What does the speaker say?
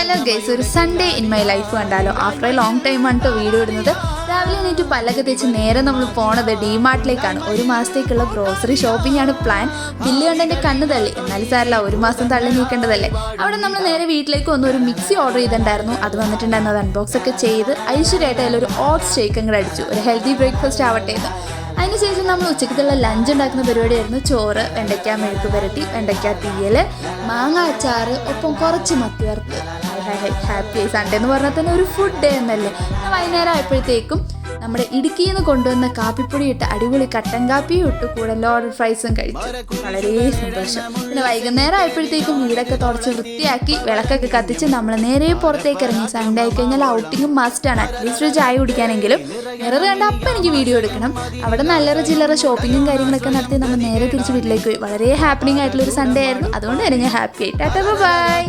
Hello guys, ഒരു Sunday in my life കണ്ടാലോ. After A long time ആണ് കേട്ടോ വീഡിയോ ഇടുന്നത്. രാവിലെ എണീറ്റ് പല്ലൊക്കെ തേച്ച് നേരെ നമ്മൾ പോണത് ഡിമാർട്ടിലേക്കാണ്. ഒരു മാസത്തേക്കുള്ള ഗ്രോസറി ഷോപ്പിംഗ് ആണ് പ്ലാൻ. ബില്ല് കണ്ട് എൻ്റെ കണ്ണ് തള്ളി. എന്നാലും സാരല്ല, ഒരു മാസം തള്ളി നീക്കേണ്ടതല്ലേ. അവിടെ നമ്മൾ നേരെ വീട്ടിലേക്ക് വന്ന് ഒരു മിക്സി ഓർഡർ ചെയ്തിട്ടുണ്ടായിരുന്നു. അത് വന്നിട്ടുണ്ടായിരുന്നു. അത് അൺബോക്സ് ഒക്കെ ചെയ്ത് ഐശ്വര്യമായിട്ട് അതിലൊരു ഓട്സ് ഷേക്ക് അങ്ങോട്ട് അടിച്ചു. ഒരു ഹെൽത്തി ബ്രേക്ക്ഫാസ്റ്റ് ആവട്ടെ എന്ന്. അതിനുശേഷം നമ്മൾ ഉച്ചയ്ക്കുള്ള ലഞ്ച് ഉണ്ടാക്കുന്ന പരിപാടിയായിരുന്നു. ചോറ്, വെണ്ടയ്ക്ക മെഴുക്ക് പുരട്ടി, വെണ്ടയ്ക്ക തീയൽ, മാങ്ങ അച്ചാറ്, ഒപ്പം കുറച്ച് മത്തി വറുത്ത്. ഹാപ്പി സൺഡേ എന്ന് പറഞ്ഞാൽ തന്നെ ഒരു ഫുഡ് ഡേ എന്നല്ലേ. വൈകുന്നേരം ആയപ്പോഴത്തേക്കും നമ്മുടെ ഇടുക്കിയിൽ നിന്ന് കൊണ്ടുവന്ന കാപ്പിപ്പൊടി ഇട്ട് അടിപൊളി കട്ടൻ കാപ്പിയും ഇട്ട് കൂടെ ലോഡഡ് ഫ്രൈസും കഴിച്ചു. വളരെ സന്തോഷം. പിന്നെ വൈകുന്നേരം ആയപ്പോഴത്തേക്കും വീടൊക്കെ തുടച്ച് വൃത്തിയാക്കി വിളക്കൊക്കെ കത്തിച്ച് നമ്മൾ നേരെ പുറത്തേക്ക് ഇറങ്ങി. സൺഡേ ആയി കഴിഞ്ഞാൽ ഔട്ടിങ്ങും മസ്റ്റാണ്. അറ്റ്ലീസ്റ്റ് ഒരു ചായ കുടിക്കാനെങ്കിലും. മിറർ കണ്ട അപ്പം എനിക്ക് വീഡിയോ എടുക്കണം. അവിടെ നല്ലറ ചില്ലറ ഷോപ്പിങ്ങും കാര്യങ്ങളൊക്കെ നടത്തി നമ്മൾ നേരെ തിരിച്ച് വീട്ടിലേക്ക് പോയി. വളരെ ഹാപ്പനിങ് ആയിട്ടുള്ളൊരു സൺഡേ ആയിരുന്നു. അതുകൊണ്ട് തന്നെ ഞാൻ ഹാപ്പി ആയി. Tata bye.